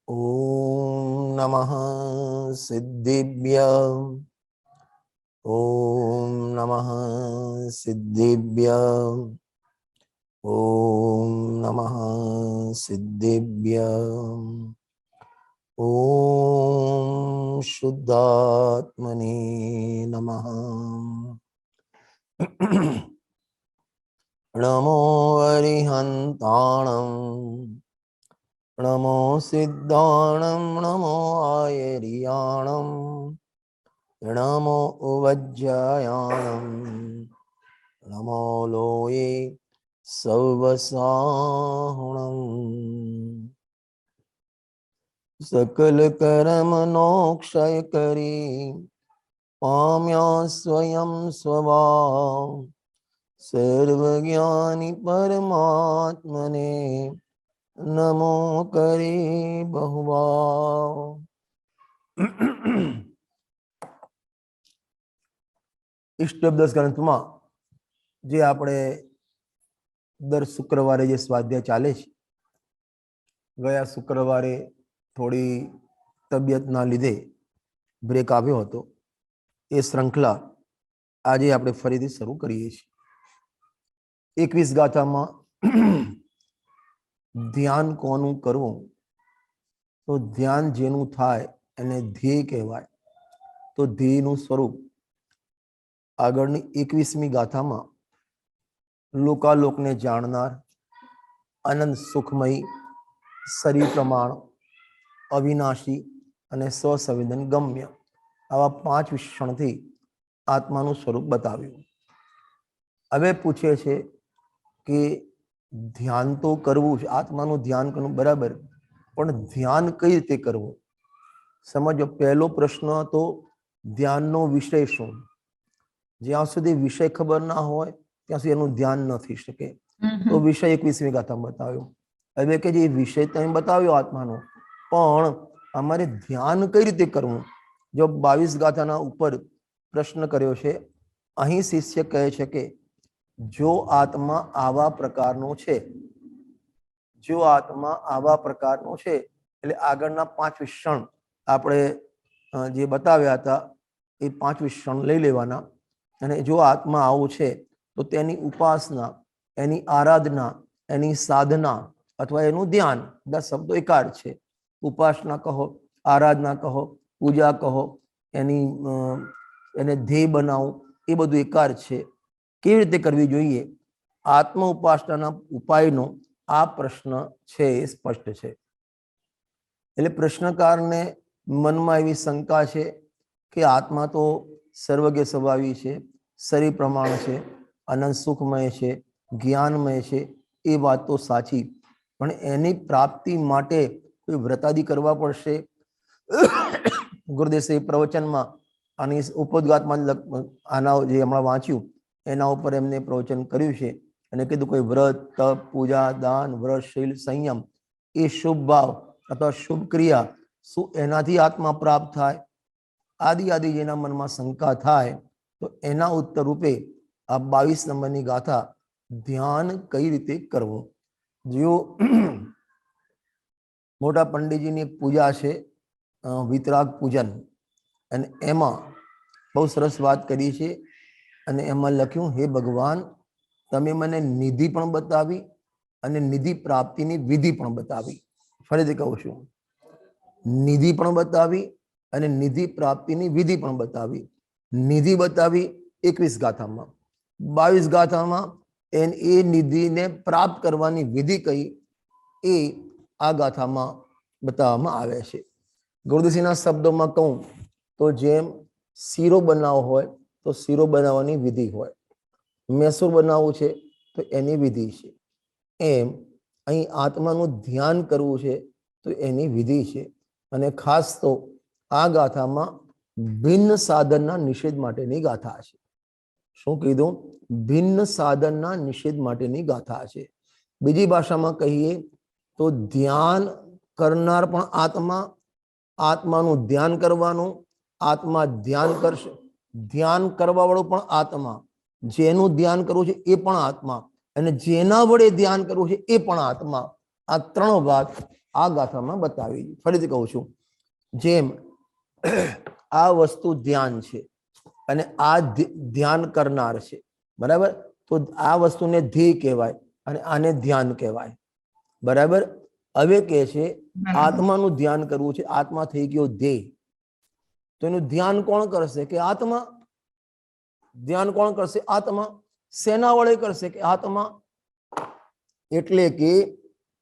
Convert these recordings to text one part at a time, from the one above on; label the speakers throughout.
Speaker 1: ओम नमः सिद्धिभ्य ओम नमः सिद्धिभ्य ओम नमः सिद्धिभ्य ओम शुद्धात्मने नमः। नमो अरिहन्ताणं नमो सिद्धाणं नमो आयर्याणं नमो उवज्जायाणं नमो लोये सवसाहुणं। सकल कर्मनो क्षय करी पाम्या स्वयं स्वभाव सर्वज्ञानी परमात्मने नमो करे बहुभाव। इष्टब्दस ग्रंथ में जे आपणे दर शुक्रवारे जे स्वाध्याय चाले छे, गया शुक्रवारे थोड़ी तबियतना लीधे ब्रेक आव्यो हतो। ए श्रृंखला आज आपणे फरीथी शरू करीए छीए। 21 गाथा में ध्यान कोनु करवुं, तो ध्यान जेनु थाय एने ध्येय कहेवाय। तो ध्येयनुं स्वरूप आगळनी 21मी गाथा में लोकालोकने जाणनार अनंत सुखमयी शरीर प्रमाण अविनाशी अने स्वसंवेदन गम्य आवा 5 विशेषणथी आत्मानुं स्वरूप बताव्युं। हवे पूछे छे कि ध्यान तो करवुं छे, आत्मानुं ध्यान करवुं बराबर, पण ध्यान कई रीते करवुं? समझो, पहलो प्रश्न तो ध्याननो विषय शुं? ज्यां सुधी विषय खबर ना होय त्यां सुधी एनुं ध्यान न थई शके। तो विषय 21मी गाथामां बताव्यो। हवे के जे विषय तो बताव्यो आत्मानो, पण अमारे ध्यान कई रीते करवुं? जो 22 गाथाना उपर प्रश्न कर्यो छे, अहीं शिष्य कहे छे के जो आत्मा आवा प्रकारनो छे, जो आत्मा आवा प्रकारनो छे, એટલે આગળના 5 વિશેષણ આપણે જે બતાવ્યા હતા એ 5 વિશેષણ લઈ લેવાના અને જો આત્મા આવો છે તો તેની ઉપાસના, એની આરાધના, એની સાધના અથવા એનું ધ્યાન, બધા શબ્દો એકાર છે। ઉપાસના કહો, આરાધના કહો, પૂજા કહો, એને ધ્યેય બનાવો, એ બધું એકાર છે। કેવી રીતે કરવી જોઈએ? આત્મ ઉપાસનાના ઉપાયનો આ પ્રશ્ન છે એ સ્પષ્ટ છે। એટલે પ્રશ્નકારને મનમાં એવી શંકા છે કે આત્મા તો સર્વજ્ઞ સ્વભાવી છે, શરીર પ્રમાણ છે, અનંત સુખમય છે, જ્ઞાનમય છે, એ વાત તો સાચી, પણ એની પ્રાપ્તિ માટે કોઈ વ્રતાદિ કરવા પડશે। ગુરુદેવ પ્રવચનમાં આની ઉપોદ્ઘાતમાં આના જે હમણાં વાંચ્યું એના ઉપર એમને પ્રવચન કર્યું છે અને કીધું કોઈ વ્રત, તપ, પૂજા, દાન, વ્રત, શીલ, સંયમ, એ શુભ ભાવ अथवा शुभ क्रिया शू एनाथी आत्मा प्राप्त थाय? आदि आदि जेना मन में शंका थाय तो एना उत्तर रूपे आ 22 नंबरनी गाथा ध्यान कई रीते करवुं। जो मोटा पंडितजीनी पूजा छे वितराग पूजन, अने एमां बहु सरस वात करी छे अने एमां लख्युं, हे भगवान तमे मने निधि पण बतावी अने निधि प्राप्तिनी विधि पण बतावी। फरीथी कहूं छुं, निधि पण बतावी अने निधि प्राप्तिनी विधि पण बतावी। निधि बतावी 21 गाथामां, 22 गाथामां ए निधि ने प्राप्त करवानी विधि कही ए आ गाथामां बताववामां आवे छे। गुरुदेवजीना शब्दोमां कहूं तो जेम सीरो बनावવો होय तो सीरो बनाववानी विधि होय, मैसूर बनावવું છે तो एनी विधि छे, एम અહીં આત્માનું ધ્યાન કરવું છે તો એની વિધિ છે। અને ખાસ તો આ ગાથામાં ભિન્ન સાધનના નિષેધ માટેની ગાથા છે। શું કીધું? ભિન્ન સાધનના નિષેધ માટેની ગાથા છે। બીજી ભાષામાં કહીએ તો ધ્યાન કરનાર પણ આત્મા, આત્માનું ધ્યાન કરવાનું, આત્મા ધ્યાન કરશે, ધ્યાન કરવા વાળો પણ આત્મા, જેનું ધ્યાન કરવું છે એ પણ આત્મા, અને જેના વડે ધ્યાન કરવું છે એ પણ આત્મા। આ ત્રણ વાત આ ગાથામાં બતાવી. ફરીથી કહું છું, જેમ આ વસ્તુ ધ્યાન છે અને આ ધ્યાન કરનાર છે, બરાબર, તો આ વસ્તુને ધ્યેય કહેવાય અને આને ધ્યાન કહેવાય, બરાબર. હવે કે છે આત્માનું ધ્યાન કરવું છે, આત્મા થઈ ગયો ધ્યેય, તો એનું ધ્યાન કોણ કરશે? કે આત્મા. ધ્યાન કોણ કરશે? આત્મા. સેના વડે કરશે? કે આત્મા. એટલે કે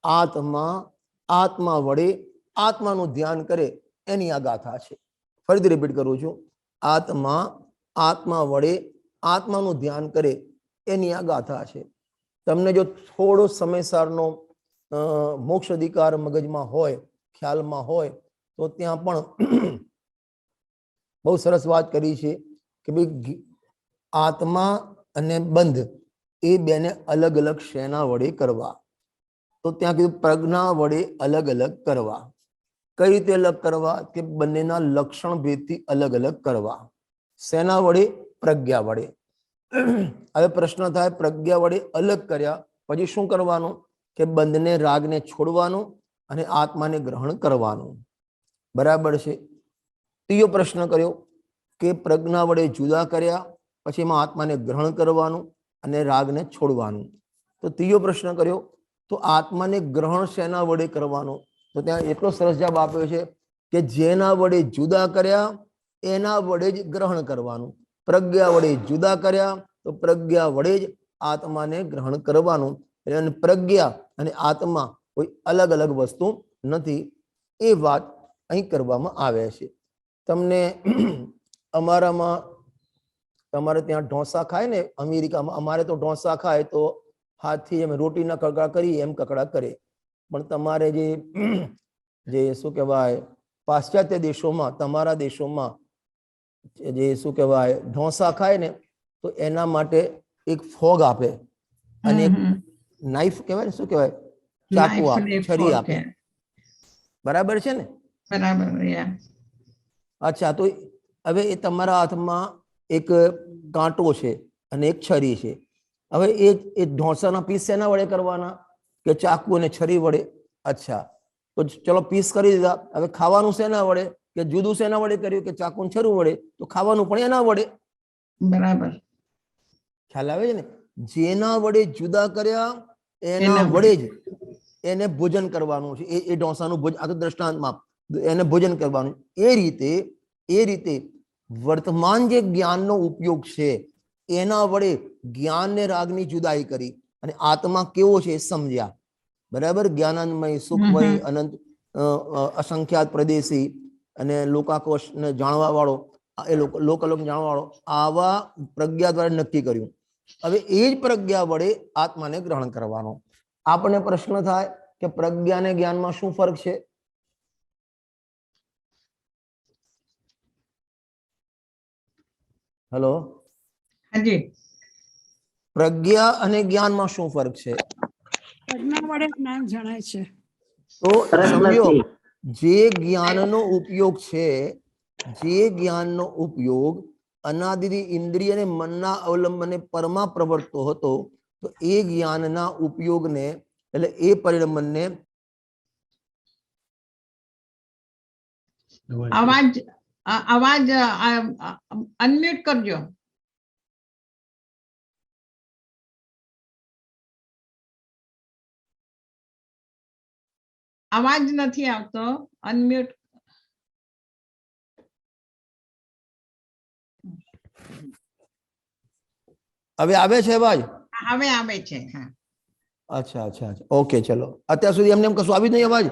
Speaker 1: આત્મા વડે આત્માનું ધ્યાન કરે એની આ ગાથા છે. ફરીથી રિપીટ કરું છું, આત્મા વડે આત્માનું ધ્યાન કરે એની આ ગાથા છે. તમને જો થોડો સમયસારનો મોક્ષ અધિકાર મગજમાં હોય, ખ્યાલમાં હોય, તો ત્યાં પણ બહુ સરસ વાત કરી છે કે ભાઈ આત્મા અને બંધ એ બેને અલગ અલગ શેના વડે કરવા? તો ત્યાં કીધું પ્રજ્ઞા વડે અલગ અલગ કરવા. કઈ રીતે અલગ કરવા? કે બંનેના લક્ષણ ભેદથી અલગ અલગ કરવા. શેના વડે? પ્રજ્ઞા વડે. હવે પ્રશ્ન થાય, પ્રજ્ઞા વડે અલગ કર્યા પછી શું કરવાનું? કે બંધને રાગને છોડવાનું અને આત્માને ગ્રહણ કરવાનું, બરાબર છે. ત્રીજો પ્રશ્ન કર્યો કે પ્રજ્ઞા વડે જુદા કર્યા પછી એમાં આત્માને ગ્રહણ કરવાનું અને રાગને છોડવાનું. તો ત્રીજો પ્રશ્ન કર્યો, તો આત્માને ગ્રહણ શેના વડે કરવાનું? તો ત્યાં એટલો સરસ જવાબ આપ્યો છે કે જેના વડે જુદા કર્યા એના વડે જ ગ્રહણ કરવાનું. પ્રજ્ઞા વડે જુદા કર્યા તો પ્રજ્ઞા વડે જ આત્માને ગ્રહણ કરવાનું. એટલે પ્રજ્ઞા અને આત્મા કોઈ અલગ અલગ વસ્તુ નથી, એ વાત અહીં કરવામાં આવે છે. તમને અમારામાં, તમારે ત્યાં ઢોસા ખાય ને અમેરિકામાં, અમારે તો ઢોસા ખાય તો હાથથી એમ રોટીના કકડા કરીએ એમ કકડા કરે. પણ તમારે જે શું કહેવાય પાશ્ચાત્ય દેશોમાં, તમારા દેશોમાં જે શું કહેવાય ઢોસા ખાય ને તો એના માટે એક ફોગ આપે અને એક નાઈફ કહેવાય ને, શું કહેવાય, ચાકુ આપે, છરી આપે, બરાબર છે ને?
Speaker 2: બરાબર.
Speaker 1: અચ્છા, તો હવે એ તમારા હાથમાં એક કાંટો છે અને એક છરી છે. હવે એ ઢોસાના પીસ શેના વડે કરવાના? કે ચાકુ અને છરી વડે. અચ્છા, તો ચલો પીસ કરી દીધા. હવે ખાવાનું શેના વડે? કે જુદું શેના વડે કર્યું? કે ચાકુ ને છરી વડે. તો ખાવાનું પણ એના વડે.
Speaker 2: બરાબર.
Speaker 1: ખ્યાલ આવે છે ને? જેના વડે જુદા કર્યા એના વડે જ એને ભોજન કરવાનું છે. એ ઢોસાનું ભોજન, આ તો દ્રષ્ટાંતમાં એને ભોજન કરવાનું. એ રીતે વર્તમાન જે જ્ઞાનનો ઉપયોગ છે એના વડે જ્ઞાન ને રાગની જુદાઈ કરી અને આત્મા કેવો છે એ સમજ્યા, બરાબર. જ્ઞાનાનમય, સુખમય, અનંત, અસંખ્યાત પ્રદેશી અને લોકાકોશ ને જાણવા વાળો, એ લોકલોક જાણવા વાળો, આવા પ્રજ્ઞા દ્વારા નક્કી કર્યું. હવે એ જ પ્રજ્ઞા વડે આત્માને ગ્રહણ કરવાનો. આપણને પ્રશ્ન થાય કે પ્રજ્ઞા અને જ્ઞાનમાં શું ફરક છે? હેલો,
Speaker 2: હાજી.
Speaker 1: પ્રજ્ઞા અને જ્ઞાનમાં શું ફરક છે?
Speaker 3: પ્રજ્ઞા વડે જ્ઞાન જણાય છે.
Speaker 1: તો સમજો, જે જ્ઞાનનો ઉપયોગ છે, જે જ્ઞાનનો ઉપયોગ અનાદિ ઇન્દ્રિય અને મનના અવલંબને પરમાં પ્રવર્તતો હતો, તો એ જ્ઞાનના ઉપયોગને એટલે એ પરિણમને
Speaker 2: અવાજ અનમ્યુટ કરજો. અવાજ નથી આવતો, અનમ્યુટ.
Speaker 1: હવે આવે છે અવાજ?
Speaker 2: હવે આવે છે. હા,
Speaker 1: અચ્છા અચ્છા અચ્છા, ઓકે, ચલો. અત્યાર સુધી એમને એમ કશું આવી જ નહીં અવાજ?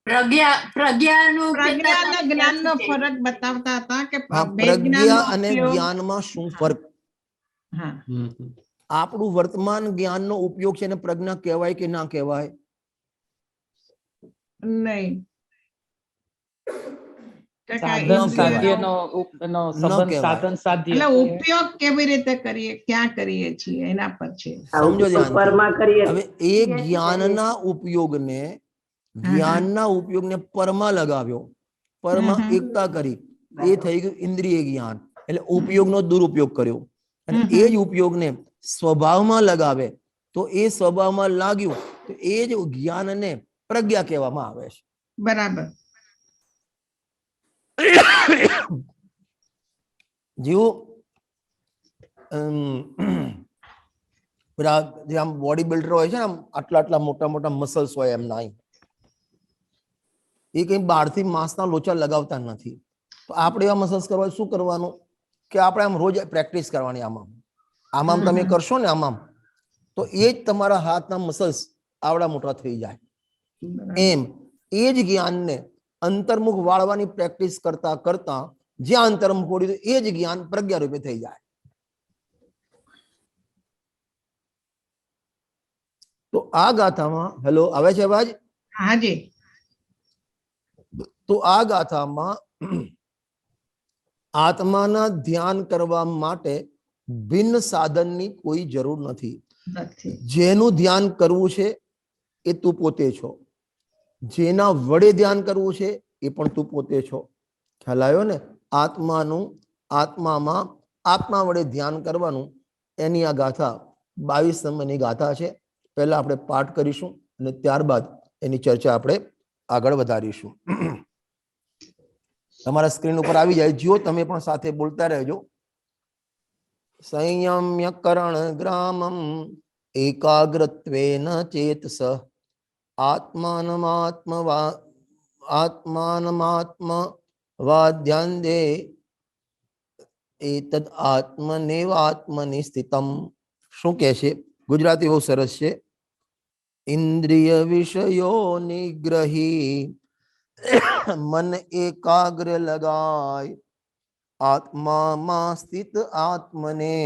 Speaker 2: પ્રજ્ઞા જ્ઞાનનો ફરક બતાવતા હતા કે
Speaker 1: પ્રજ્ઞા અને જ્ઞાનમાં શું ફરક?
Speaker 2: હા,
Speaker 1: આપણું વર્તમાન જ્ઞાનનો ઉપયોગ છે એને પ્રજ્ઞા કહેવાય કે ના કહેવાય?
Speaker 2: નહીં. ઉપયોગ કેવી રીતે કરીએ, ક્યાં કરીએ છીએ એના પર છે.
Speaker 1: સમજો ધ્યાન. હવે એ જ્ઞાનના ઉપયોગને પરમાં લગાવ્યો, પરમાં એકતા કરી, એ થઈ ગયું ઇન્દ્રિય જ્ઞાન. એટલે ઉપયોગનો દુરુપયોગ કર્યો. અને એ જ ઉપયોગને સ્વભાવમાં લગાવે તો એ સ્વભાવમાં લાગ્યું તો એ જ જ્ઞાનને પ્રજ્ઞા કહેવામાં આવે છે.
Speaker 2: બરાબર.
Speaker 1: જેવું પેલા જે આમ બોડી બિલ્ડર હોય છે ને, આમ આટલા આટલા મોટા મોટા મસલ્સ હોય એમના, એ કઈ બહારથી માંસના લોચા લગાવતા નથી. તો આપણે એવા મસલ્સ કરવા શું કરવાનું કે આપણે આમ રોજ પ્રેક્ટિસ કરવાની. આમાં તમે કરશો ને આમાં, તો એ જ તમારા હાથના મસલ્સ આવડા મોટા થઈ જાય. એમ એ જ જ્ઞાનને અંતર્મુખ વાળવાની પ્રેક્ટિસ કરતા કરતા જ્યાં અંતર્મુખ વળ્યું એ જ જ્ઞાન પ્રજ્ઞા રૂપે થઈ જાય. તો આ ગાથામાં, હેલો આવે છે અવાજ?
Speaker 2: હાજી.
Speaker 1: તો આ ગાથામાં આત્માના ધ્યાન કરવા માટે ભિન્ન સાધનની કોઈ જરૂર નથી. જેનું ધ્યાન કરવું છે એ તું પોતે છો, જેના વડે ધ્યાન કરવું છે એ પણ તું પોતે છો. ખ્યાલ આવ્યો ને? આત્માનું આત્મામાં આત્મા વડે ધ્યાન કરવાનું, એની આ ગાથા 22 નંબરની ગાથા છે. પહેલા આપણે પાઠ કરીશું અને ત્યારબાદ એની ચર્ચા આપણે આગળ વધારીશું. તમારા સ્ક્રીન ઉપર આવી જાય, જો તમે પણ સાથે બોલતા રહેજો. સંયમ્ય કરણ ગ્રામમ એકાગ્રત્વેન ચેતસ આત્માનમાત્મ વાદ્યાંદે એતદ આત્મનેવાત્મનિ સ્થિતમ. શું કહે છે? ગુજરાતી બહુ સરસ છે. ઇન્દ્રિય વિષયો નિગ્રહી મન એકાગ્ર લગાય આત્મામાં સ્થિત આત્મને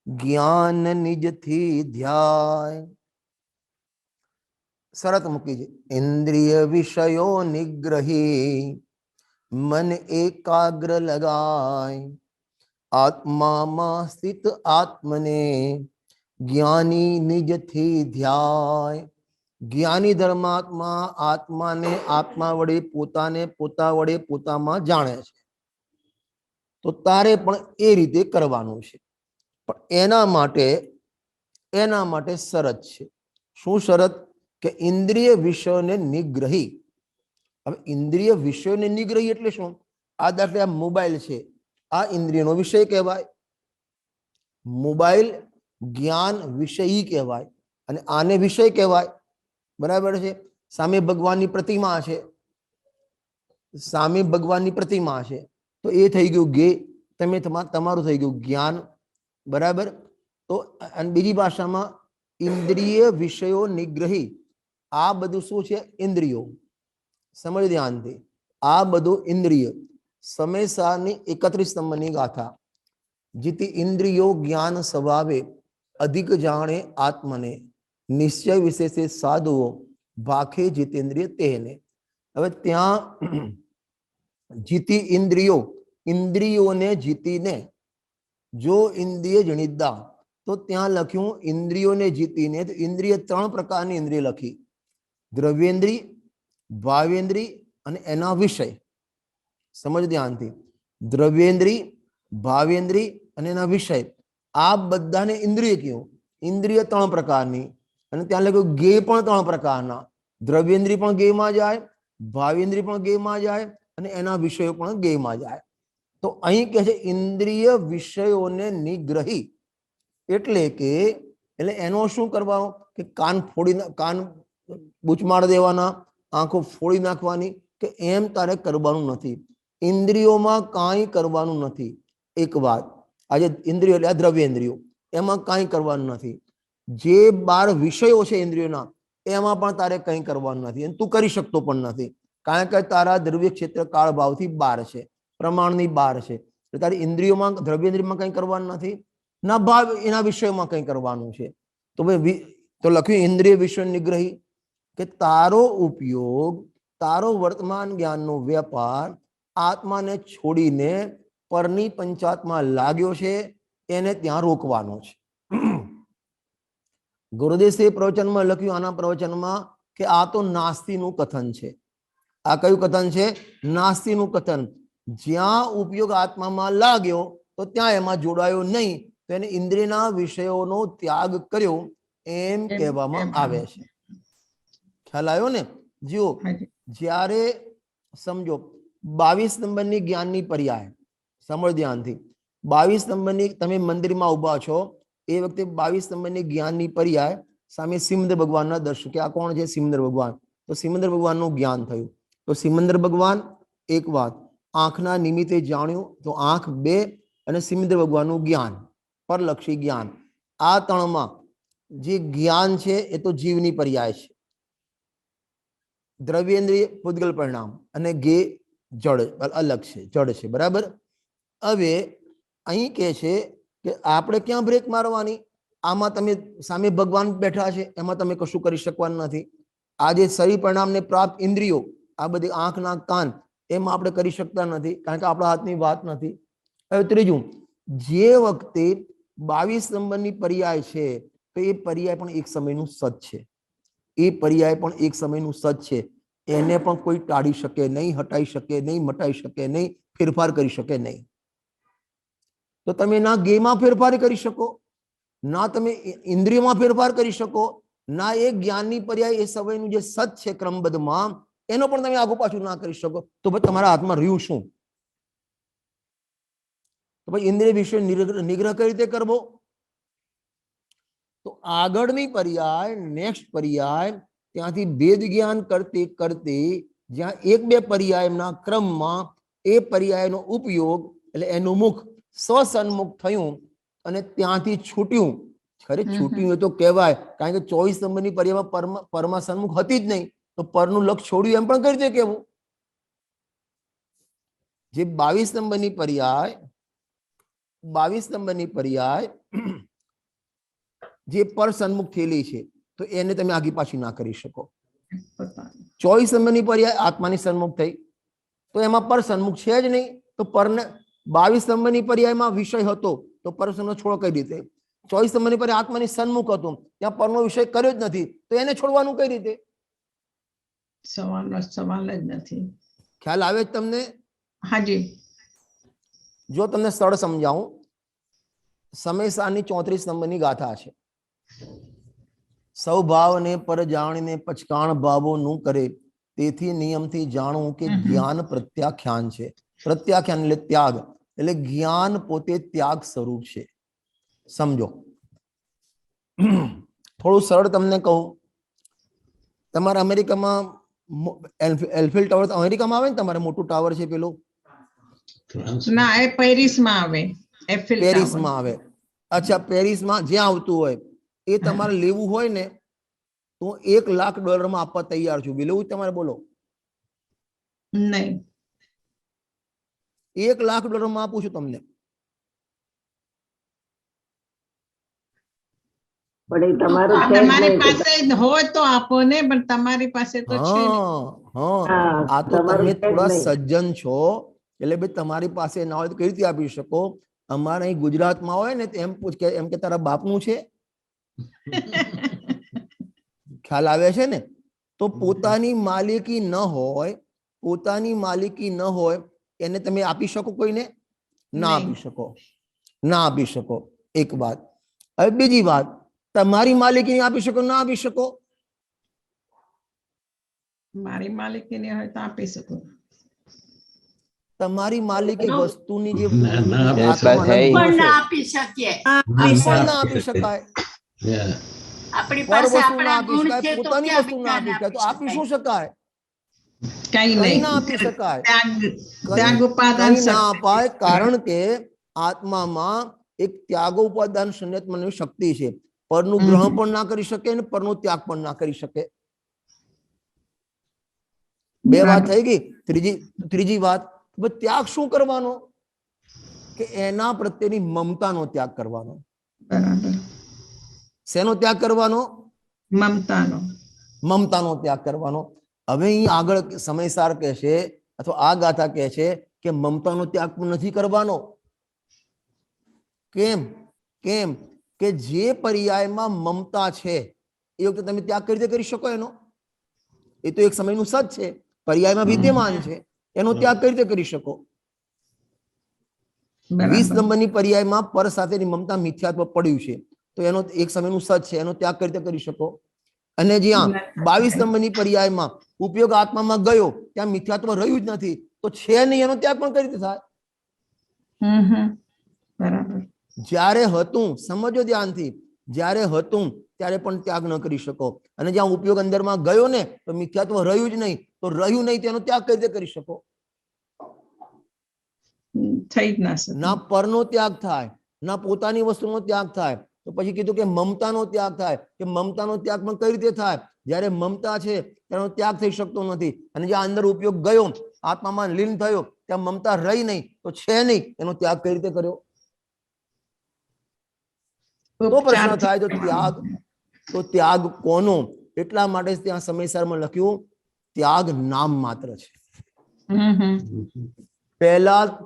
Speaker 1: જ્ઞાન નિજથી ધ્યાય. શરત મૂકી છે. ઇન્દ્રિય વિષયો નિગ્રહી મન એકાગ્ર લગાય આત્મામાં સ્થિત આત્મને જ્ઞાની નિજથી ધ્યાય. જ્ઞાની ધર્માત્મા આત્માને આત્મા વડે પોતાને પોતા વડે પોતામાં જાણે છે. તો તારે પણ એ રીતે કરવાનું છે. પણ એના માટે શરત છે. શું શરત? કે ઇન્દ્રિય વિષયોને નિગ્રહી. હવે ઇન્દ્રિય વિષયોને નિગ્રહી એટલે શું? આ દાખલે આ મોબાઈલ છે, આ ઇન્દ્રિયનો વિષય કહેવાય. મોબાઈલ જ્ઞાન વિષયી કહેવાય અને આને વિષય કહેવાય. બરાબર છે? સામે ભગવાનની પ્રતિમા છે, સામે ભગવાનની પ્રતિમા છે, તો એ થઈ ગયું ગે, તમે તમારું થઈ ગયું જ્ઞાન. બરાબર? તો બીજી ભાષામાં ઇન્દ્રિય વિષયો નિગ્રહી, આ બધું શું છે? ઇન્દ્રિયો. સમજ ધ્યાનથી, આ બધું ઇન્દ્રિય. સમયસારની 31 નંબરની ગાથા. જીતી ઇન્દ્રિયો જ્ઞાન સ્વભાવે અધિક જાણે આત્મને નિશ્ચય વિશેષે સાધુઓ ભાખે જીતેન્દ્રિય તેને. હવે ત્યાં જીતી ઇન્દ્રિયો, ઇન્દ્રિયોને જીતીને, જો ઇન્દ્રિય જણિદા, તો ત્યાં લખ્યું ઇન્દ્રિયોને જીતીને. તો ઇન્દ્રિય 3 પ્રકારની ઇન્દ્રિય લખી: દ્રવ્યેન્દ્રિય, ભાવેન્દ્રિય અને એના વિષય. સમજ ધ્યાનથી. દ્રવ્યેન્દ્રિય, ભાવેન્દ્રિય અને એના વિષય, આ બધાને ઇન્દ્રિય કહેવું. ઇન્દ્રિય 3 પ્રકારની, અને ત્યાં લખ્યું ગે પણ 3 પ્રકારના. દ્રવ્યેન્દ્રિય પણ ગેમાં જાય, ભાવેન્દ્રિય પણ ગેમાં જાય અને એના વિષયો પણ ગેમાં જાય. તો અહીં કહે છે ઇન્દ્રિય વિષયોને નિગ્રહી. એટલે એનો શું કરવાનું? કે કાન બૂચમાડ દેવાના, આંખો ફોડી નાખવાની, કે એમ તારે કરવાનું નથી. ઇન્દ્રિયોમાં કાંઈ કરવાનું નથી. એક વાત, આજે ઇન્દ્રિયો એટલે આ દ્રવ્યેન્દ્રિયો, એમાં કાંઈ કરવાનું નથી. જે 12 વિષયો છે ઇન્દ્રિયોના, એમાં પણ તારે કંઈ કરવાનું નથી. અને તું કરી શકતો પણ નથી, કારણ કે તારા દ્રવ્ય ક્ષેત્ર કાળ ભાવથી 12 છે, પ્રમાણની 12 છે. એટલે તારી ઇન્દ્રિયોમાં, દ્રવ્યેન્દ્રિયમાં કંઈ કરવાનું નથી, ના ભાવ એના વિષયમાં કંઈ કરવાનું છે. તો ભાઈ, તો લખ્યું ઇન્દ્રિય વિષય નિગ્રહી, કે તારો ઉપયોગ, તારો વર્તમાન જ્ઞાનનો વેપાર આત્માને છોડીને પરની પંચાત્મા લાગ્યો છે, એને ત્યાં રોકવાનો છે. ગુરુદેશે પ્રવચનમાં લખ્યું, આના પ્રવચનમાં, કે આ તો નાસ્તિનું કથન છે. આ કયું કથન છે? નાસ્તિનું કથન. જ્યાં ઉપયોગ આત્મામાં લાગ્યો તો ત્યાં એમાં જોડાયો નહીં, તો એને ઇન્દ્રિયના વિષયોનો ત્યાગ કર્યો એમ કહેવામાં આવે છે. ખ્યાલ આવ્યો ને? જો
Speaker 2: હાજી.
Speaker 1: જ્યારે સમજો 22 નંબરની જ્ઞાનની પર્યાય, સમજ ધ્યાનથી, 22 નંબરની તમે મંદિરમાં ઉભા છો એ વખતે 22 નંબરની જ્ઞાનની પર્યાય સામે સિમંદર ભગવાનના દર્શન, કે આ કોણ છે? સિમંદર ભગવાન. તો સિમંદર ભગવાનનું જ્ઞાન થયું. તો સિમંદર ભગવાન એક વાત, આંખના નિમિત્તે જાણ્યું તો આંખ 2 અને સિમંદર ભગવાનનું જ્ઞાન, પરલક્ષી જ્ઞાન. આ ત્રણમાં જે જ્ઞાન છે એ તો જીવની પર્યાય છે, દ્રવ્યેન્દ્રિય પૂતગલ પરિણામ, અને ગે જડ અલગ છે, જડ છે, બરાબર. હવે અહીં કે છે કે આપણે ક્યાં બ્રેક મારવાની? આમાં તમે સામે ભગવાન બેઠા છે, એમાં તમે કશું કરી શકવાનું નથી. આ જે શરીર પરિણામને પ્રાપ્ત ઇન્દ્રિયો, આ બધી આંખ, નાક, કાન, એમાં આપણે કરી શકતા નથી, કારણ કે આપણા હાથની વાત નથી. હવે ત્રીજું, જે વખતે 22 નંબરની પર્યાય છે તો એ પર્યાય પણ એક સમયનું સત છે, એ પર્યાય પણ એક સમયનું સત છે. એને પણ કોઈ ટાળી શકે નહીં, હટાઈ શકે નહીં, મટાઈ શકે નહીં, ફેરફાર કરી શકે નહીં. તો તમે ના ગેમાં ફેરફાર કરી શકો, ના તમે ઇન્દ્રિયમાં ફેરફાર કરી શકો, ના એ જ્ઞાનની પર્યાય એ સમયનું જે સત છે ક્રમબદ્ધમાં એનો પણ તમે આગુ પાછું ના કરી શકો. તો ભાઈ તમારા હાથમાં રહ્યું શું? તો ભાઈ ઇન્દ્રિય વિશે નિગ્રહ કઈ રીતે કરવો? તો આગળની પર્યાય, નેક્સ્ટ પર્યાય, ત્યાંથી ભેદ જ્ઞાન કરતે કરતે જ્યાં 1-2 પર્યાયના ક્રમમાં એ પર્યાયનો ઉપયોગ, એટલે એનું મુખ સ્વસન્મુખ થયું અને ત્યાંથી છૂટ્યું. ખરે છૂટ્યું એ તો કહેવાય, કારણ કે 24 નંબરની પર્યાયમાં પરમાં સન્મુખ હતી જ નહીં, તો પરનું લક્ષ છોડ્યું એમ પણ કરી દે કેવું? જે 22 નંબરની પર્યાય, 22 નંબરની પર્યાય જે પર સન્મુખ થયેલી છે તો એને તમે આગી પાછી ના કરી શકો. 24 નંબરની પર્યાય આત્માની સન્મુખ થઈ તો એમાં પર સન્મુખ છે જ નહીં, તો પરને 22 નંબરની પર્યાયમાં વિષય હતો તો પર સન્મુખ છોડ કઈ રીતે? 24 નંબરની પર્યાય આત્માની સન્મુખ હતું, ત્યાં પરનો વિષય કર્યો જ નથી, તો એને છોડવાનું કઈ રીતે?
Speaker 2: સવાલ જ નથી.
Speaker 1: ખ્યાલ આવે તમને?
Speaker 2: હાજી.
Speaker 1: જો તમને સ્થળ સમજાવું, સમયસારની 34 નંબરની ગાથા છે. સૌ ભાવને પર જાણીને પચકાણ ભાવો નું કરે, તેથી નિયમથી જાણવું કે જ્ઞાન પ્રત્યાખ્યાન છે. પ્રત્યાખ્યાન એટલે ત્યાગ, એટલે જ્ઞાન પોતે ત્યાગ સ્વરૂપ છે. સમજો, થોડું સરળ તમને કહું. તમારા અમેરિકામાં એલ્ફિલ ટાવર અમેરિકામાં આવે ને, તમારે મોટું ટાવર છે પેલું?
Speaker 2: ના, એ પેરિસમાં આવે.
Speaker 1: પેરિસમાં આવે. અચ્છા, પેરિસમાં જ્યાં આવતું હોય એ તમારે લેવું હોય ને તો $1 લાખ આપવા તૈયાર છું. લેવું તમારે? બોલો.
Speaker 2: નહીં.
Speaker 1: $1 લાખ આપું છું તમને.
Speaker 4: પણ તમારું
Speaker 2: તમારી પાસે હોય તો આપો ને, પણ તમારી પાસે તો છે નહીં.
Speaker 1: આ તો તમે થોડા સજ્જન છો એટલે ભાઈ તમારી પાસે ના હોય તો કઈ રીતે આપી શકો? અમારે અહીં ગુજરાતમાં હોય ને એમ પૂછ કે એમ કે તારા બાપનું છે. ખ્યાલ આવે છે ને? તો પોતાની માલિકી ન હોય, પોતાની માલિકી ન હોય એને તમે આપી શકો કોઈને? ના આપી શકો, ના આપી શકો. એક વાત. હવે બીજી વાત, તમારી માલિકી આપી શકો, ના આપી શકો?
Speaker 2: મારી માલિકીની હોય તો આપી શકું.
Speaker 1: તમારી માલિકી વસ્તુની જે
Speaker 5: પણ આપી શકીએ.
Speaker 1: ના આપી શકાય.
Speaker 5: આપણી પાસે આપણા ગુણ છે તો
Speaker 1: પોતાની
Speaker 5: ક્યાં
Speaker 1: વસ્તુ ના આપી શકાય, તો આપી શું શકાય?
Speaker 2: કઈ
Speaker 1: કઈ
Speaker 2: નહીં
Speaker 1: ના આપી શકાય.
Speaker 2: ત્યાગ ઉપાદાન
Speaker 1: કઈ ના અપાય, કારણ કે આત્મામાં એક ત્યાગો ઉપાદાન શૂન્યત્વની શક્તિ છે. પરનું ગ્રહણ પણ ના કરી શકે અને પરનો ત્યાગ પણ ના કરી શકે. બે વાત થઈ ગઈ. ત્રીજી વાત, ત્યાગ શું કરવાનો? કે એના પ્રત્યેની મમતાનો ત્યાગ કરવાનો.
Speaker 2: બરાબર.
Speaker 1: શેનો ત્યાગ કરવાનો?
Speaker 2: મમતાનો.
Speaker 1: મમતાનો ત્યાગ કરવાનો. હવે અહીં આગળ સમયસાર કહે છે અથવા આ ગાથા કહે છે કે મમતાનો ત્યાગ પણ નથી કરવાનો. કેમ? કેમ કે જે પર્યાયમાં મમતા છે એ વખતે તમે ત્યાગ કઈ રીતે કરી શકો એનો? એ તો એક સમયનું સત છે, પર્યાયમાં વિદ્યમાન છે, એનો ત્યાગ કઈ રીતે કરી શકો? 20 નંબરની પર્યાયમાં પર સાથેની મમતા મિથ્યાત્વ પડ્યું છે, તો એનો એક સમયનું સત છે, એનો ત્યાગ કઈ રીતે કરી શકો? અને જ્યાં 22 નંબરની પર્યાયમાં ઉપયોગ આત્મામાં ગયો ત્યાં મિથ્યાત્વ રહ્યું જ નથી, તો છે નહીં એનો ત્યાગ પણ કઈ રીતે થાય?
Speaker 2: બરાબર.
Speaker 1: જ્યારે હતું, સમજો ધ્યાનથી, જ્યારે હતું ત્યારે પણ ત્યાગ ન કરી શકો, અને જ્યાં ઉપયોગ અંદરમાં ગયો ને તો મિથ્યાત્વ રહ્યું જ નહીં, તો રહ્યું નહીં તેનો ત્યાગ કઈ રીતે કરી શકો?
Speaker 2: થઈ જ ના શકે.
Speaker 1: ના પરનો ત્યાગ થાય, ના પોતાની વસ્તુનો ત્યાગ થાય. તો પછી કીધું કે મમતાનો ત્યાગ થાય, કે મમતાનો ત્યાગ પણ કઈ રીતે થાય? જ્યારે મમતા છે તેનો ત્યાગ થઈ શકતો નથી, અને જ્યાં અંદર ઉપયોગ ગયો, આત્મામાં લીન થયો, ત્યાં મમતા રહી નહીં, તો છે નહીં એનો ત્યાગ કઈ રીતે કર્યો? તો પ્રશ્ન થાય તો ત્યાગ કોનો? એટલા માટે ત્યાં સમયસરમાં લખ્યું ત્યાગ નામ માત્ર છે.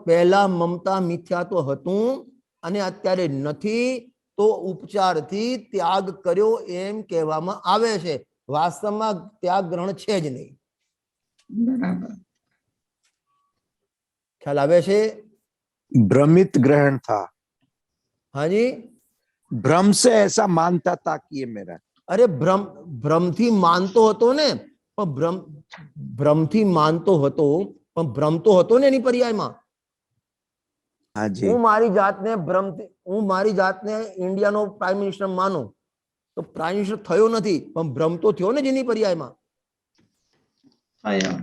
Speaker 1: પહેલા મમતા મિથ્યાત્વ હતું અને અત્યારે નથી, તો ઉપચારથી ત્યાગ કર્યો એમ કહેવામાં આવે છે. વાસ્તવમાં ત્યાગ ગ્રહણ છે જ નહીં.
Speaker 2: બરાબર.
Speaker 1: ખ્યાલ આવે છે?
Speaker 4: भ्रमित ग्रहण था,
Speaker 1: હાજી,
Speaker 4: भ्रम से ऐसा मानता था कि ये मेरा।
Speaker 1: અરે ભ્રમથી માનતો હતો ને, પણ ભ્રમથી માનતો હતો, પણ ભ્રમતો હતો ને એની પર્યાયમાં.
Speaker 4: हाँ जी,
Speaker 1: હું મારી જાતને ઇન્ડિયાનો પ્રાઇમ મિનિસ્ટર માનું, તો પ્રાઇમ મિનિસ્ટર થયો નથી, પણ ભ્રમ તો થયો ને જેની પર્યાયમાં.
Speaker 2: થયો.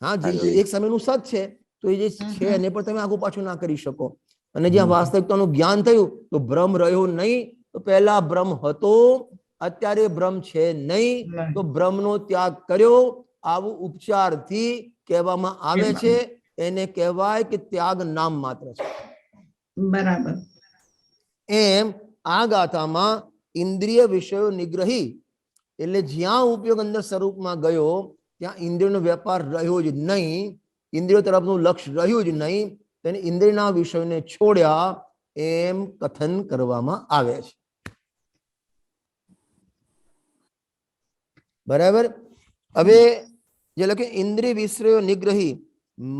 Speaker 1: હા, જે એક સમયનું સત છે, તો એ જે છે એને પણ તમે આગુ પાછું ના કરી શકો. અને જ્યાં વાસ્તવિકતાનું જ્ઞાન થયું તો ભ્રમ રહ્યો નહીં, તો પહેલા ભ્રમ હતો, અત્યારે ભ્રમ છે નહીં, તો ભ્રમનો ત્યાગ કર્યો, આવું ઉપચારથી કહેવામાં આવે છે. એને કહેવાય કે ત્યાગ નામ માત્ર છે.
Speaker 2: બરાબર.
Speaker 1: એમ આ ગાથામાં ઇન્દ્રિય વિષયો નિગ્રહી, એટલે જ્યાં ઉપયોગ અંદર સ્વરૂપમાં ગયો ત્યાં ઇન્દ્રિયનો વેપાર રહ્યો જ નહીં, ઇન્દ્રિયો તરફનું લક્ષ્ય રહ્યું જ નહીં, તેને ઇન્દ્રિયના વિષયોને છોડ્યા એમ કથન કરવામાં આવે છે. બરાબર. હવે જે લખે ઇન્દ્રિય વિષયો નિગ્રહી,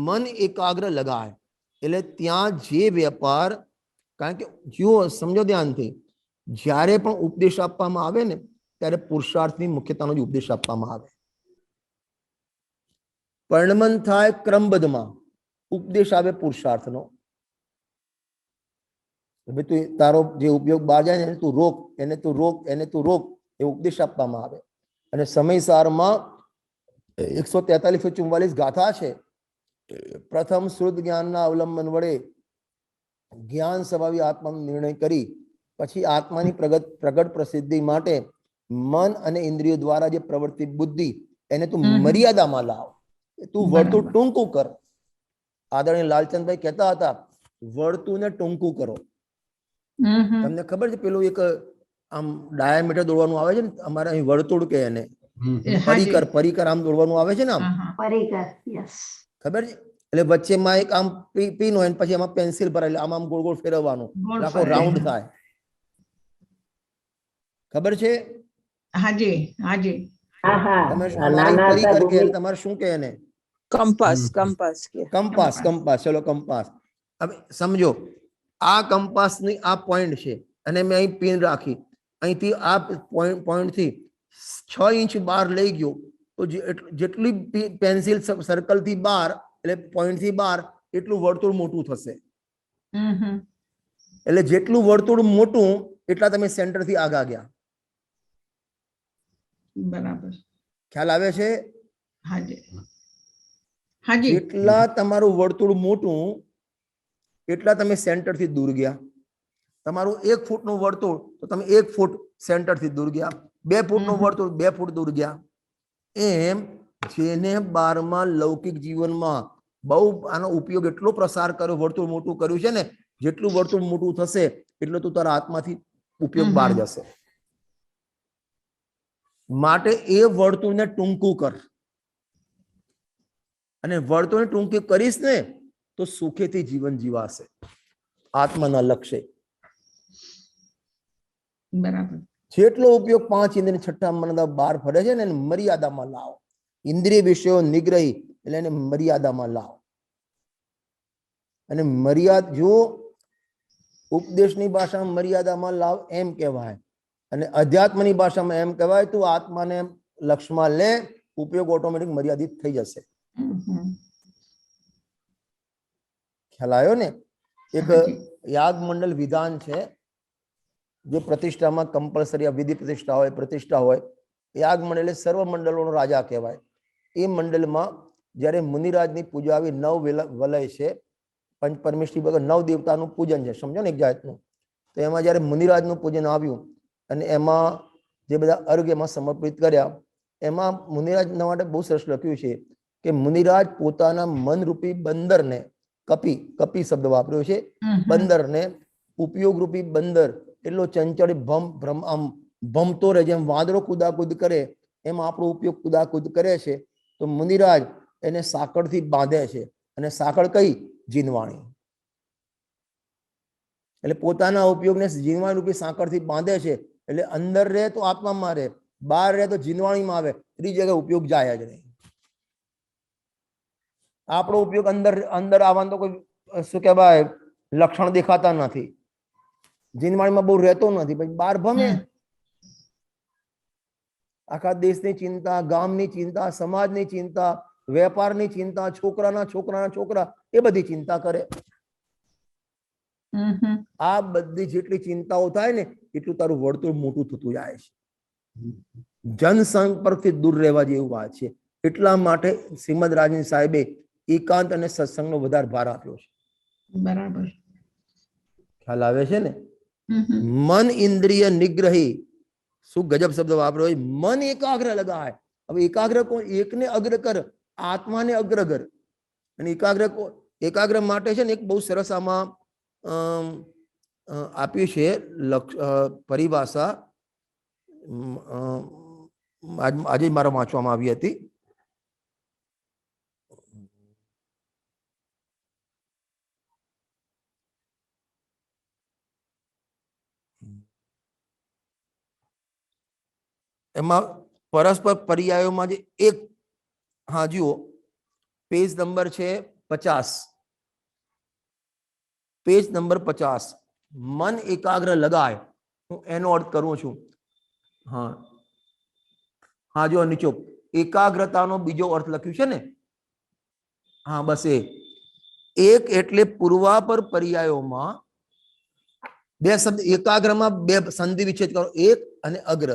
Speaker 1: મન એકાગ્ર લગાય, એટલે ત્યાં જે વેપાર, કારણ કે જુઓ, સમજો ધ્યાનથી, જ્યારે પણ ઉપદેશ આપવામાં આવે ને ત્યારે પુરુષાર્થની મુખ્યતાનો જ ઉપદેશ આપવામાં આવે. પરિણમન થાય ક્રમબદ્ધમાં, ઉપદેશ આવે પુરુષાર્થનો. તું તારો જે ઉપયોગ બહાર જાય ને એને તું રોક, એને તું રોક, એને તું રોક, એ ઉપદેશ આપવામાં આવે. અને સમયસારમાં 143-144 ગાથા છે. પ્રથમ શુદ્ધ જ્ઞાનના અવલંબન વડે જ્ઞાન સ્વભાવી આત્માનો નિર્ણય કરી પછી આત્માની પ્રગટ પ્રસિદ્ધિ માટે મન અને ઇન્દ્રિયો દ્વારા જે પ્રવૃત્તિ બુદ્ધિ એને તું મર્યાદામાં લાવ, તું વર્તુળ ટૂંકું કર. આદરણીય લાલચંદભાઈ કહેતા હતા વર્તુળને ટૂંકું કરો. તમને ખબર છે પેલું એક આમ ડાયામીટર દોડવાનું આવે છે ને, અમારે અહીં વર્તુળ કે એને પરિકર આમ દોડવાનું આવે છે ને, આમ ખબર છે? એટલે વચ્ચેમાં એક આમ પિન હોય, પછી એમાં પેન્સિલ ભરાય, આમ આમ ગોળ ગોળ ફેરવવાનું, આખો રાઉન્ડ થાય. ખબર છે?
Speaker 2: હાજી, હાજી.
Speaker 1: તમે પરિકર કે તમારે શું કે એને?
Speaker 6: કંપાસ. કંપાસ કે
Speaker 1: કંપાસ. કંપાસ, ચલો કંપાસ. હવે સમજો, આ કંપાસની આ પોઈન્ટ છે અને મેં અહીં પિન રાખી, અહીંથી આ પોઈન્ટ થી 6 ઇંચ બહાર લઈ ગયો, તો જેટલી પેન્સિલ સર્કલ થી બહાર, એટલે પોઈન્ટ થી બહાર, એટલું વર્તુળ મોટું થશે. એટલે જેટલું વર્તુળ મોટું એટલા તમે સેન્ટર થી આગા ગયા.
Speaker 2: બરાબર.
Speaker 1: ખ્યાલ આવે છે?
Speaker 2: હાજી, હાજી.
Speaker 1: જેટલા તમારું વર્તુળ મોટું એટલા તમે સેન્ટર થી દૂર ગયા. તમારું 1 ફૂટનું વર્તુળ તો તમે 1 ફૂટ સેન્ટર થી દૂર ગયા. 2 ફૂટનું વર્તુળ 2 ફૂટ દૂર ગયા. એમ જેને 12મા લૌકિક જીવનમાં બહુ આનો ઉપયોગ એટલો પ્રસાર કર્યો, વર્તુળ મોટું કર્યું છે ને, જેટલું વર્તુળ મોટું થશે એટલો તું તારા આત્માથી ઉપયોગ બહાર જશે. માટે એ વર્તુળને ટૂંકું કર, અને વર્તુળને ટૂંકું કરીશ ને તો સુખેથી જીવન જીવાશે આત્માના લક્ષ્ય.
Speaker 2: બરાબર.
Speaker 1: જેટલો ઉપયોગ 5 ઇન્દ્રિય છઠ્ઠા મનના બહાર ફરે છે ને એને મર્યાદામાં લાવો. ઇન્દ્રિય વિષયો નિગ્રહી, એટલે એને મર્યાદામાં લાવો. અને મર્યાદા, જો ઉપદેશની ભાષામાં મર્યાદામાં લાવ એમ કહેવાય અને અધ્યાત્મની ભાષામાં એમ કહેવાય તું આત્માને લક્ષમાં લે, ઉપયોગ ઓટોમેટિક મર્યાદિત થઈ જશે. ખ્યાલ આવ્યો ને? એક યાગ મંડળ વિધાન છે જે પ્રતિષ્ઠામાં કમ્પલસરી વિધિ પ્રતિષ્ઠા હોય. યાગ મંડળ સર્વ મંડળોનો રાજા કહેવાય. એ મંડળમાં જ્યારે મુનિરાજની પૂજા આવી, 9 વલય છે, પંચ પરમેશ્વરી વગર 9 દેવતાનું પૂજન છે, સમજો ને એક જાતનું. તો એમાં જ્યારે મુનિરાજનું પૂજન આવ્યું અને એમાં જે બધા અર્ઘ એમાં સમર્પિત કર્યા, એમાં મુનિરાજના માટે બહુ સરસ લખ્યું છે કે મુનિરાજ પોતાના મનરૂપી બંદરને, કપી શબ્દ વાપર્યો છે, બંદરને, ઉપયોગરૂપી બંદર એટલો ચંચળ આમ ભમતો રહે, જેમ વાંદરો કુદાકુદ કરે એમ આપણો ઉપયોગ કુદાકુદ કરે છે. તો મુનિરાજ એને સાંકળથી બાંધે છે, અને સાંકળ કઈ? જીનવાણી. એટલે પોતાના ઉપયોગને જીનવાણી રૂપી સાંકળથી બાંધે છે. એટલે અંદર રહે તો આત્મામાં રહે, બહાર રહે તો જીનવાણીમાં આવે, ત્રીજી જગ્યાએ ઉપયોગ જાય જ નહીં. આપણો ઉપયોગ અંદર આવવાનું તો કોઈ શું કહેવાય લક્ષણ દેખાતા નથી, જીનવાણીમાં બહુ રહેતો નથી, પછી બહાર ભમે. આખા દેશની ચિંતા, ગામની ચિંતા, સમાજની ચિંતા, વેપારની ચિંતા, છોકરાના છોકરા, એ બધી ચિંતા કરે. આ બધી જેટલી ચિંતાઓ થાય ને એટલું તારું વર્તુળ મોટું થતું જાય છે. જનસંપર્કથી દૂર રહેવા જેવી વાત છે. એટલા માટે શ્રીમદ રાજની સાહેબે એકાંત અને સત્સંગનો વધારે ભાર આપ્યો છે.
Speaker 2: બરાબર.
Speaker 1: ખ્યાલ આવે છે ને? મન ઇન્દ્રિય નિગ્રહી, શું ગજબ શબ્દ વાપર્યો. મન એકાગ્ર લગાય. હવે એકાગ્ર કોણ? એકને અગ્ર કર, આત્માને અગ્ર કર. અને એકાગ્ર માટે છે ને એક બહુ સરસ આમાં આપ્યું છે પરિભાષા, આજે મારા વાંચવામાં આવી હતી. એમાં પરસ્પર પર્યાયોમાં જે એક, હા જુઓ પેજ નંબર છે 50, પેજ નંબર 50. મન એકાગ્ર લગાય, હું એનો અર્થ કરું છું. હા જો નીચો એકાગ્રતાનો બીજો અર્થ લખ્યું છે ને. હા બસ એક એટલે પૂર્વાપર પર્યાયોમાં બે શબ્દ, એકાગ્રમાં બે સંધિ વિચ્છેદ કરો, એક અને અગ્ર.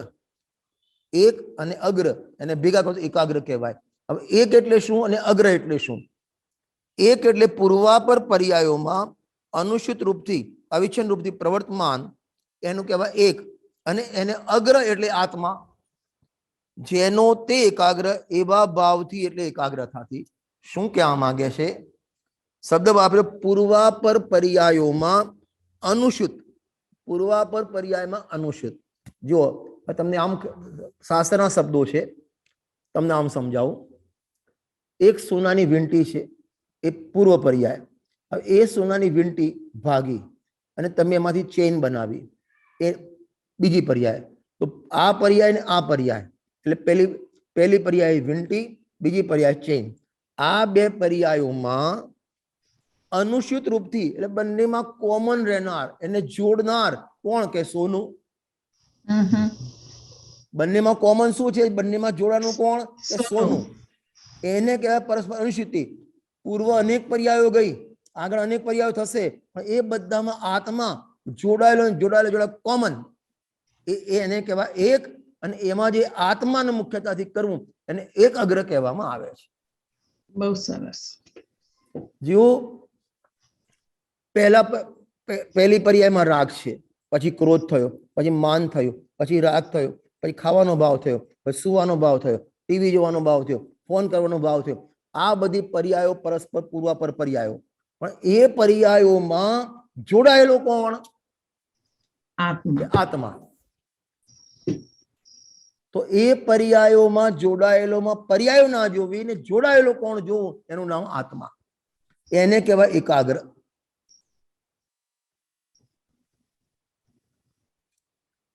Speaker 1: એક અને અગ્ર એને ભેગા કરો એકાગ્ર કહેવાય. હવે એક એટલે શું અને અગ્ર એટલે શું? એક એટલે પૂર્વાપર પર્યાયોમાં અનુસૂત રૂપથી અવિચ્છિન્ન રૂપથી પ્રવર્તમાન, એનું કહેવાય એક. અને એને અગ્ર એટલે આત્મા, જેનો તે એકાગ્ર એવા ભાવથી એટલે એકાગ્રતાથી. શું કહેવા માંગે છે? શબ્દ વાપર્યો પૂર્વાપર પર્યાયોમાં અનુસૂત, પૂર્વાપર પર્યાયમાં અનુસૂત. જો તમને આમ શાસ્ત્રના શબ્દો છે, તમને આમ સમજાવું. એક સોનાની વીંટી છે, એ પૂર્વ પર્યાય. હવે એ સોનાની વીંટી ભાગી અને તમે એમાંથી ચેઇન બનાવી, એ બીજી પર્યાય. તો આ પર્યાય ને આ પર્યાય એટલે પહેલી પર્યાય વીંટી, બીજી પર્યાય ચેઇન. આ બે પર્યાયોમાં અનુસૂત રૂપથી એટલે બંનેમાં કોમન રહેનાર, એને જોડનાર કોણ? કે સોનું. બંનેમાં કોમન શું છે? બંનેમાં જોડાનું કોણ? કે સોનું. એને કહેવાય પરસ્પર અનુસૂતિ. પૂર્વ અનેક પર્યાયો ગઈ, આગળ અનેક પર્યાયો થશે, પણ એ બધામાં આત્મા જોડાયેલો કોમન, એને કહેવાય એક. અને એમાં જે આત્માને મુખ્યતાથી કરવું એને એક અગ્ર કહેવામાં આવે છે.
Speaker 2: બહુ સરસ.
Speaker 1: જો પહેલી પર્યાયમાં રાગ છે, પછી ક્રોધ થયો, પછી માન થયો, પછી રાગ થયો, પછી ખાવાનો ભાવ થયો, પછી સુવાનો ભાવ થયો, ટીવી જોવાનો ભાવ થયો, ફોન કરવાનો ભાવ થયો. આ બધી પર્યાયો પરસ્પર પૂર્વાપર પર્યાયો. પણ એ પર્યાયોમાં જોડાયેલો કોણ? આત્મા. તો એ પર્યાયોમાં જોડાયેલોમાં પર્યાયો ના જોવી ને જોડાયેલો કોણ જોવું, એનું નામ આત્મા. એને કહેવાય એકાગ્ર.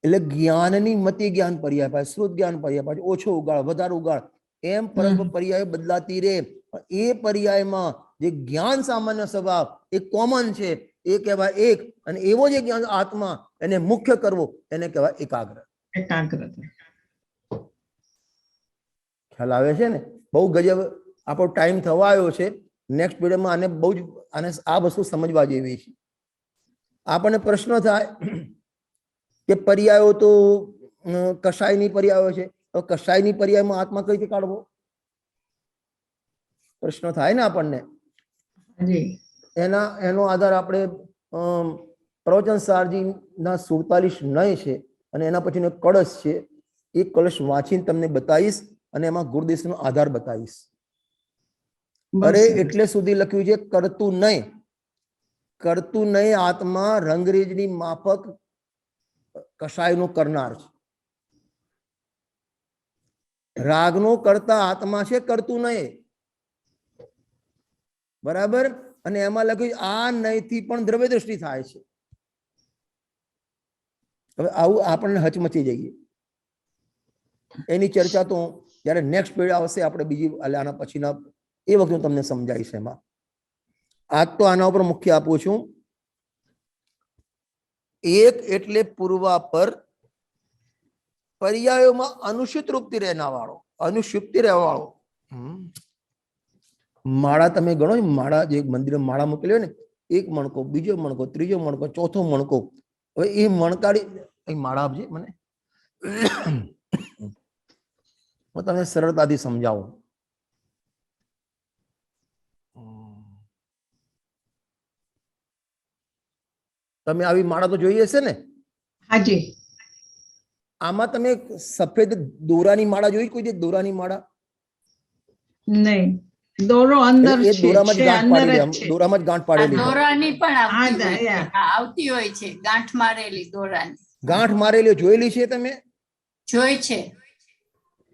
Speaker 1: એટલે જ્ઞાનની મતિ જ્ઞાન પર્યાય પાછું, શ્રુત જ્ઞાન પર્યાય પાછું, ઓછો ઉગાડ વધારે ઉગાડ, એમ પરસ્પર પર્યાય બદલાતી રહે. એ પર્યાયમાં જે જ્ઞાન સામાન્ય સ્વભાવ એ કોમન છે, એ કહેવાય એક. અને એવો જે જ્ઞાન આત્મા એને મુખ્ય કરવો એને કહેવાય એકાગ્ર.
Speaker 2: એકાગ્રતા.
Speaker 1: ખ્યાલ આવે છે ને? બહુ ગજબ. આપણો ટાઈમ થવા આવ્યો છે. નેક્સ્ટ પીરિયડમાં આને બહુ જ આ વસ્તુ સમજવા જેવી છે. આપણને પ્રશ્ન થાય કે પર્યાયો તો કશાયની પર્યાયો છે, તો કશાયની પર્યાયમાં આત્મા કઈ રીતે કાઢવો? પ્રશ્ન થાય ને આપણને. એનો આધાર આપણે પ્રવચન સારજી ના 47 નય છે અને એના પછીનો કળશ છે. એ કળશ વાંચીને તમને બતાવીશ અને એમાં ગુરુદેશનો આધાર બતાવીશ. અરે એટલે સુધી લખ્યું છે કરતું નહીં, કરતું નહીં આત્મા રંગરેજની માફક કશાયનો કરનાર છે. રાગનો કરતા આત્મા છે, કરતું નહીં. બરાબર? અને એમાં લખ્યું આ નયથી પણ દ્રવ્ય દૃષ્ટિ થાય છે. હવે આવું આપણને હચમચી જઈએ. એની ચર્ચા તો જયારે નેક્સ્ટ પીરિયડ આવશે આપણે બીજી આના પછીના એ વખતે હું તમને સમજાવીશ. એમાં આજ તો આના ઉપર મુખ્ય આપું છું. એક એટલે પૂર્વાપર, પર્યાયોમાં અનુષિત રૂપથી રહેના વાળો, અનુષિપ્તિ રહેવા વાળો. માળા તમે ગણો, માળા જે મંદિરમાં માળા મૂકેલી હોય ને, એક મણકો, બીજો મણકો, ત્રીજો મણકો, ચોથો મણકો. હવે એ મણકાડી માળા આપજે મને, હું તમને સરળતાથી સમજાવું. તમે આવી માળા તો જોઈ હશે ને?
Speaker 2: હાજી.
Speaker 1: આમાં તમે સફેદ દોરાની માળા જોઈ? કોઈ દોરાની માળા?
Speaker 2: નહીં, દોરો અંદર
Speaker 1: એ
Speaker 2: છે,
Speaker 1: દોરામાં જ ગાંઠ પાડેલી, દોરામાં જ ગાંઠ પાડેલી.
Speaker 5: દોરાની પણ આવતી હોય છે, ગાંઠ મારેલી દોરાની.
Speaker 1: ગાંઠ મારેલી જોયેલી છે તમે?
Speaker 5: જોઈ છે.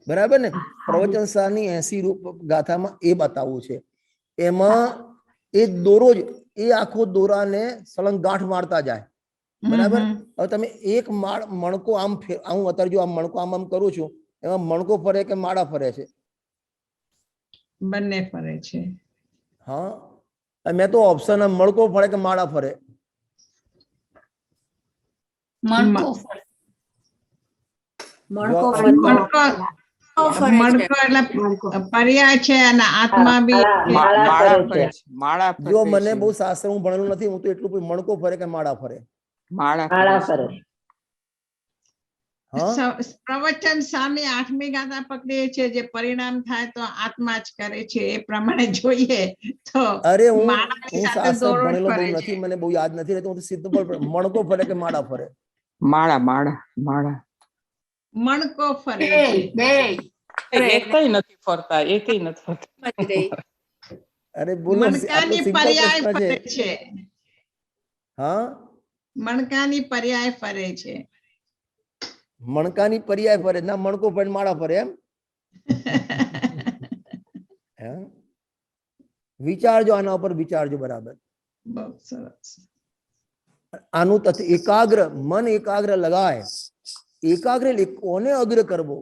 Speaker 1: બરાબર ને? પ્રવચન સારની 80 રૂપ ગાથામાં એ બતાવવું છે. એમાં એ દોરો જ, એ આખો દોરાને સળંગ ગાંઠ મારતા જાય. બરાબર? હવે તમે એક મણકો આમ હું અત્યારે જો આમ મણકો આમ કરું છું, એમાં મણકો ફરે કે માળા ફરે છે?
Speaker 2: બંને ફરે છે.
Speaker 1: હા, મેં તો ઓપ્શન મણકો ફરે કે માળા ફરે?
Speaker 5: મણકો ફરે.
Speaker 2: મણકો એટલે પર્યાય છે અને આત્મા બી
Speaker 6: માળા
Speaker 1: જો મને બહુ શાસ્ત્ર હું ભણેલું નથી, હું તો એટલું મણકો ફરે કે માળા ફરે?
Speaker 6: માળા ફરે.
Speaker 2: પ્રવચન સામે 8મી ગાથા પકડીએ છે, જે પરિણામ થાય તો આત્મા જ કરે છે એ પ્રમાણે જોઈએ તો.
Speaker 1: અરે હું શાસ્ત્ર ભણેલો બહુ નથી, મને બહુ યાદ નથી રહેતું. હું તો સીધું બોલ, મણકો ફરે કે માળા ફરે?
Speaker 6: માળા.
Speaker 2: મણકો ફરે
Speaker 5: બે
Speaker 6: એકેય નથી ફરતા.
Speaker 1: અરે બોલો,
Speaker 2: મણકાની પર્યાય ફરે છે.
Speaker 1: હા,
Speaker 2: મણકાની પર્યાય ફરે છે.
Speaker 1: મણકાની પર્યાય ફરે ના, મણકો ફરે માળા ફરે એમ? વિચારજો, આના ઉપર વિચારજો. બરાબર?
Speaker 2: બહુ સરસ.
Speaker 1: આનું તથ્ય એકાગ્ર મન, એકાગ્ર લગાય. એકાગ્ર કોને અગ્ર કરવો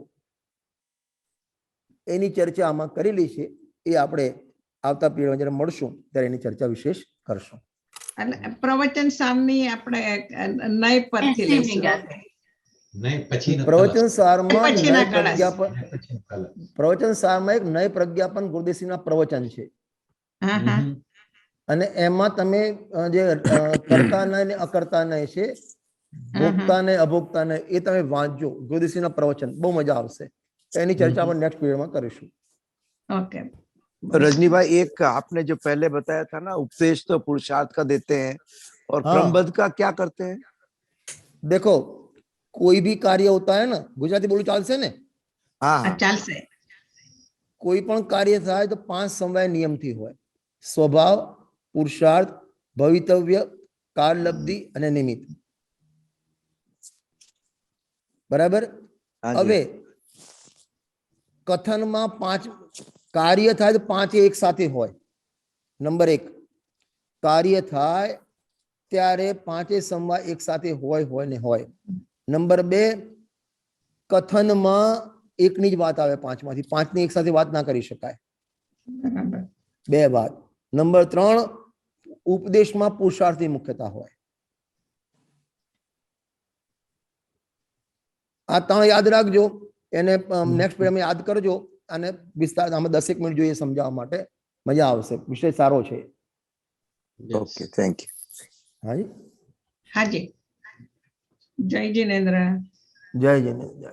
Speaker 1: એની ચર્ચા આમાં કરેલી છે. એ આપણે આવતા પીરિયડમાં જ્યારે મળશું ત્યારે એની ચર્ચા વિશેષ કરશું.
Speaker 2: પ્રવચન સામની આપણે નય પરથી લઈશું.
Speaker 1: પ્રવચન સારમાં નય પ્રજ્ઞાપન, પ્રવચન સારમાં એક નય પ્રજ્ઞાપન ગુરુદેવસિંહના પ્રવચન છે. અને એમાં તમે જે કરતા નય ને અકર્તા નય છે, ભોગતા નય અભોગતા નય, એ તમે વાંચજો. ગુરુદેવસિંહના પ્રવચન બહુ મજા આવશે. એની ચર્ચા આપણે નેક્સ્ટ પીરિયડમાં કરીશું.
Speaker 2: ओके
Speaker 4: रजनी भाई, एक आपने जो पहले बताया था ना, उपदेश तो पुरुषार्थ का देते हैं और क्रमबद्ध का क्या करते हैं?
Speaker 1: देखो, कोई भी कार्य होता है ना, गुजराती बोलू चालसे ने?
Speaker 4: हाँ,
Speaker 2: चालसे.
Speaker 1: कोई पण कार्य थाय तो 5 समवाय नियम थी होय. स्वभाव, पुरुषार्थ, भवितव्य, काललब्धि અને નિમિત્ત. બરાબર? હવે કથનમાં 5 કાર્ય થાય તો 5 એક સાથે હોય. નંબર 1, કાર્ય થાય ત્યારે 5 સમવાય એક સાથે હોય ને હોય. નંબર 2, કથનમાં એકની જ વાત આવે 5 માંથી, 5 ની એક સાથે વાત ના કરી શકાય. 2 વાત. નંબર 3, ઉપદેશમાં પુરુષાર્થની મુખ્યતા હોય. આ 3 યાદ રાખજો, એને નેક્સ્ટ પીરિયડમાં યાદ કરજો અને વિસ્તાર આમાં 10 મિનિટ જોઈએ સમજાવવા માટે, મજા આવશે, વિષય સારો છે.
Speaker 4: Okay, thank you.
Speaker 1: હાજી
Speaker 2: હાજી. જય જિનેન્દ્ર.
Speaker 1: જય જય જય.